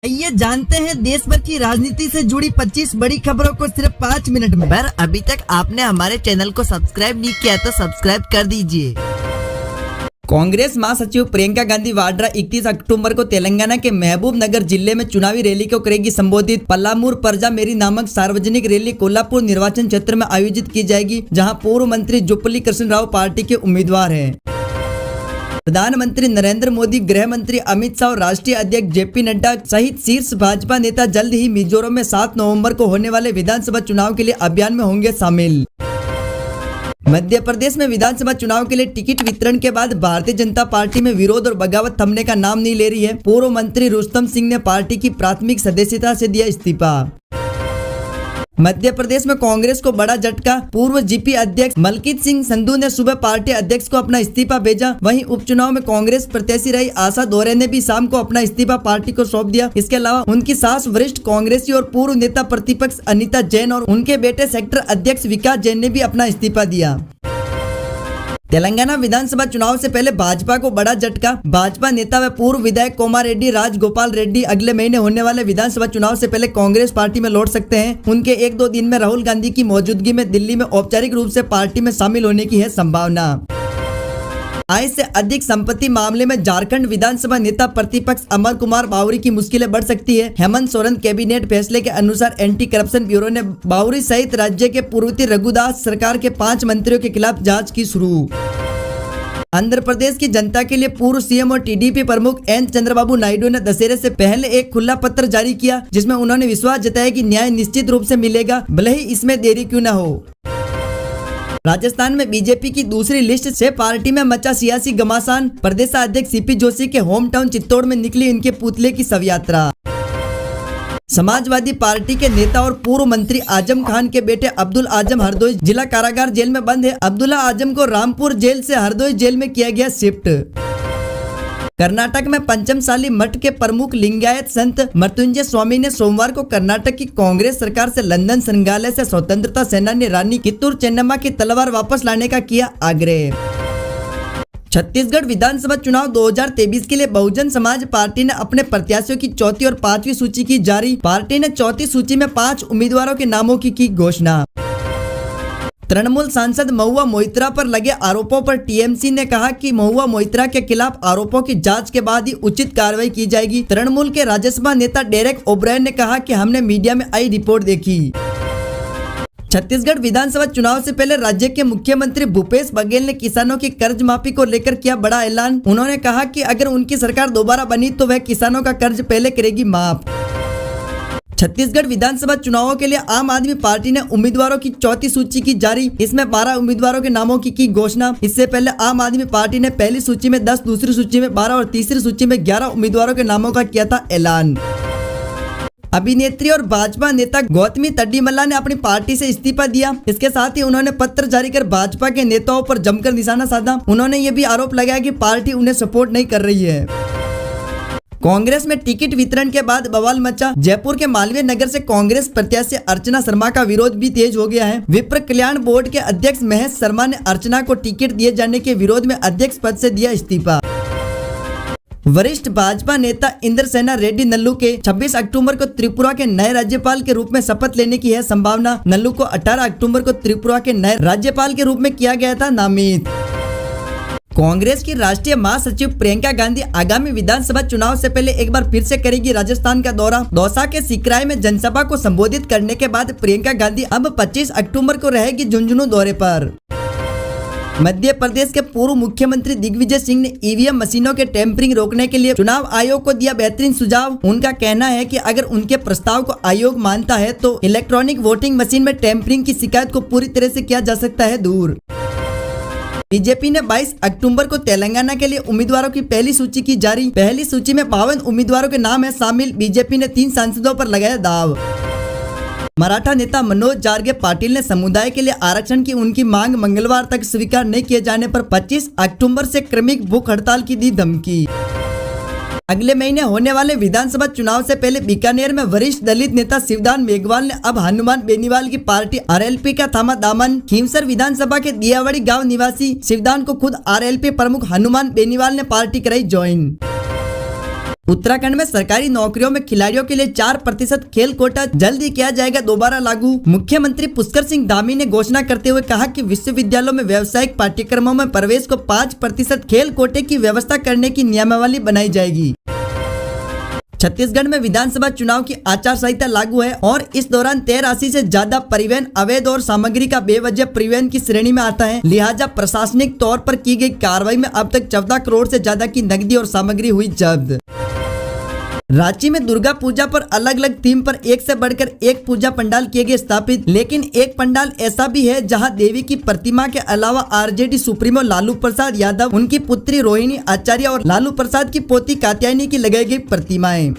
ये जानते हैं देश भर की राजनीति से जुड़ी 25 बड़ी खबरों को सिर्फ 5 मिनट में। पर अभी तक आपने हमारे चैनल को सब्सक्राइब नहीं किया तो सब्सक्राइब कर दीजिए। कांग्रेस महासचिव प्रियंका गांधी वाड्रा 31 अक्टूबर को तेलंगाना के महबूब नगर जिले में चुनावी रैली को करेगी संबोधित। पल्लामूर प्रजा मेरी नामक सार्वजनिक रैली कोल्हापुर निर्वाचन क्षेत्र में आयोजित की जाएगी, जहां पूर्व मंत्री जुप्पली कृष्ण राव पार्टी के उम्मीदवार हैं। प्रधानमंत्री नरेंद्र मोदी, गृह मंत्री अमित शाह और राष्ट्रीय अध्यक्ष जेपी नड्डा सहित शीर्ष भाजपा नेता जल्द ही मिजोरम में 7 नवंबर को होने वाले विधानसभा चुनाव के लिए अभियान में होंगे शामिल। मध्य प्रदेश में विधानसभा चुनाव के लिए टिकट वितरण के बाद भारतीय जनता पार्टी में विरोध और बगावत थमने का नाम नहीं ले रही है। पूर्व मंत्री रुस्तम सिंह ने पार्टी की प्राथमिक सदस्यता से दिया इस्तीफा। मध्य प्रदेश में कांग्रेस को बड़ा झटका। पूर्व जीपी अध्यक्ष मलकीत सिंह संधू ने सुबह पार्टी अध्यक्ष को अपना इस्तीफा भेजा। वहीं उपचुनाव में कांग्रेस प्रत्याशी रही आशा दोहरे ने भी शाम को अपना इस्तीफा पार्टी को सौंप दिया। इसके अलावा उनकी सास वरिष्ठ कांग्रेसी और पूर्व नेता प्रतिपक्ष अनीता जैन और उनके बेटे सेक्टर अध्यक्ष विकास जैन ने भी अपना इस्तीफा दिया। तेलंगाना विधानसभा चुनाव से पहले भाजपा को बड़ा झटका। भाजपा नेता व पूर्व विधायक कोमारेड्डी राजगोपाल रेड्डी अगले महीने होने वाले विधानसभा चुनाव से पहले कांग्रेस पार्टी में लौट सकते हैं। उनके 1-2 दिन में राहुल गांधी की मौजूदगी में दिल्ली में औपचारिक रूप से पार्टी में शामिल होने की है संभावना। आय से अधिक संपत्ति मामले में झारखंड विधानसभा नेता प्रतिपक्ष अमर कुमार बावरी की मुश्किलें बढ़ सकती है। हेमंत सोरेन कैबिनेट फैसले के अनुसार एंटी करप्शन ब्यूरो ने बावरी सहित राज्य के पूर्ववर्ती रघुदास सरकार के 5 मंत्रियों के खिलाफ जांच की शुरू। आंध्र प्रदेश की जनता के लिए पूर्व सीएम और टीडीपी प्रमुख एन चंद्रबाबू नायडू ने दशहरे से पहले एक खुला पत्र जारी किया, जिसमें उन्होंने विश्वास जताया कि न्याय निश्चित रूप से मिलेगा, भले ही इसमें देरी क्यों न हो। राजस्थान में बीजेपी की दूसरी लिस्ट से पार्टी में मचा सियासी घमासान। प्रदेशाध्यक्ष सीपी जोशी के होम टाउन चित्तौड़ में निकली इनके पुतले की शव यात्रा। समाजवादी पार्टी के नेता और पूर्व मंत्री आजम खान के बेटे अब्दुल आजम हरदोई जिला कारागार जेल में बंद है। अब्दुल्ला आजम को रामपुर जेल से हरदोई जेल में किया गया शिफ्ट। कर्नाटक में पंचमसाली मठ के प्रमुख लिंगायत संत मृत्युंजय स्वामी ने सोमवार को कर्नाटक की कांग्रेस सरकार से लंदन संग्रहालय से स्वतंत्रता सेनानी रानी कित्तूर चेन्नम्मा की तलवार वापस लाने का किया आग्रह। छत्तीसगढ़ विधानसभा चुनाव 2023 के लिए बहुजन समाज पार्टी ने अपने प्रत्याशियों की चौथी और 5वीं सूची की जारी। पार्टी ने चौथी सूची में 5 उम्मीदवारों के नामों की घोषणा। तृणमूल सांसद महुआ मोइत्रा पर लगे आरोपों पर टीएमसी ने कहा कि महुआ मोइत्रा के खिलाफ आरोपों की जांच के बाद ही उचित कार्रवाई की जाएगी। तृणमूल के राज्यसभा नेता डेरेक ओब्रायन ने कहा कि हमने मीडिया में आई रिपोर्ट देखी। छत्तीसगढ़ विधानसभा चुनाव से पहले राज्य के मुख्यमंत्री भूपेश बघेल ने किसानों की कर्ज माफी को लेकर किया बड़ा ऐलान। उन्होंने कहा कि अगर उनकी सरकार दोबारा बनी तो वह किसानों का कर्ज पहले करेगी माफ। छत्तीसगढ़ विधानसभा चुनावों के लिए आम आदमी पार्टी ने उम्मीदवारों की चौथी सूची की जारी। इसमें 12 उम्मीदवारों के नामों की घोषणा। इससे पहले आम आदमी पार्टी ने पहली सूची में 10, दूसरी सूची में 12 और तीसरी सूची में 11 उम्मीदवारों के नामों का किया था ऐलान। अभिनेत्री और भाजपा नेता गौतमी तड्डीमल्ला ने अपनी पार्टी से इस्तीफा दिया। इसके साथ ही उन्होंने पत्र जारी कर भाजपा के नेताओं पर जमकर निशाना साधा। उन्होंने ये भी आरोप लगाया कि पार्टी उन्हें सपोर्ट नहीं कर रही है। कांग्रेस में टिकट वितरण के बाद बवाल मचा। जयपुर के मालवीय नगर से कांग्रेस प्रत्याशी अर्चना शर्मा का विरोध भी तेज हो गया है। विप्र कल्याण बोर्ड के अध्यक्ष महेश शर्मा ने अर्चना को टिकट दिए जाने के विरोध में अध्यक्ष पद से दिया इस्तीफा। वरिष्ठ भाजपा नेता इंद्रसेना रेड्डी नल्लू के 26 अक्टूबर को त्रिपुरा के नए राज्यपाल के रूप में शपथ लेने की है संभावना। नल्लू को 18 अक्टूबर को त्रिपुरा के नए राज्यपाल के रूप में किया गया था नामित। कांग्रेस की राष्ट्रीय महासचिव प्रियंका गांधी आगामी विधानसभा चुनाव से पहले एक बार फिर से करेगी राजस्थान का दौरा। दौसा के सिकराय में जनसभा को संबोधित करने के बाद प्रियंका गांधी अब 25 अक्टूबर को रहेगी झुंझुनू दौरे पर। मध्य प्रदेश के पूर्व मुख्यमंत्री दिग्विजय सिंह ने ईवीएम मशीनों के टेम्परिंग रोकने के लिए चुनाव आयोग को दिया बेहतरीन सुझाव। उनका कहना है कि अगर उनके प्रस्ताव को आयोग मानता है तो इलेक्ट्रॉनिक वोटिंग मशीन में टेम्परिंग की शिकायत को पूरी तरह से किया जा सकता है दूर। बीजेपी ने 22 अक्टूबर को तेलंगाना के लिए उम्मीदवारों की पहली सूची की जारी। पहली सूची में 52 उम्मीदवारों के नाम है शामिल। बीजेपी ने 3 सांसदों पर लगाया दाव। मराठा नेता मनोज जारगे पाटिल ने समुदाय के लिए आरक्षण की उनकी मांग मंगलवार तक स्वीकार नहीं किए जाने पर 25 अक्टूबर से क्रमिक भूख हड़ताल की दी धमकी। अगले महीने होने वाले विधानसभा चुनाव से पहले बीकानेर में वरिष्ठ दलित नेता शिवदान मेघवाल ने अब हनुमान बेनीवाल की पार्टी आरएलपी का थामा दामन। खीमसर विधानसभा के दियावड़ी गांव निवासी शिवदान को खुद आरएलपी प्रमुख हनुमान बेनीवाल ने पार्टी कराई ज्वाइन। उत्तराखंड में सरकारी नौकरियों में खिलाड़ियों के लिए 4% खेल कोटा जल्द ही किया जाएगा दोबारा लागू। मुख्यमंत्री पुष्कर सिंह धामी ने घोषणा करते हुए कहा कि विश्वविद्यालयों में व्यावसायिक पाठ्यक्रमों में प्रवेश को 5% खेल कोटे की व्यवस्था करने की नियमावली बनाई जाएगी। छत्तीसगढ़ में विधानसभा चुनाव की आचार संहिता लागू है और इस दौरान तय राशि से ज्यादा परिवहन अवैध और सामग्री का बेवजह परिवहन की श्रेणी में आता है। लिहाजा प्रशासनिक तौर पर की गई कार्रवाई में अब तक 14 करोड़ से ज्यादा की नकदी और सामग्री हुई जब्त। रांची में दुर्गा पूजा पर अलग अलग थीम पर एक से बढ़कर एक पूजा पंडाल किए गए स्थापित, लेकिन एक पंडाल ऐसा भी है जहां देवी की प्रतिमा के अलावा आरजेडी सुप्रीमो लालू प्रसाद यादव, उनकी पुत्री रोहिणी आचार्य और लालू प्रसाद की पोती कात्यायनी की लगाई गई प्रतिमाएं।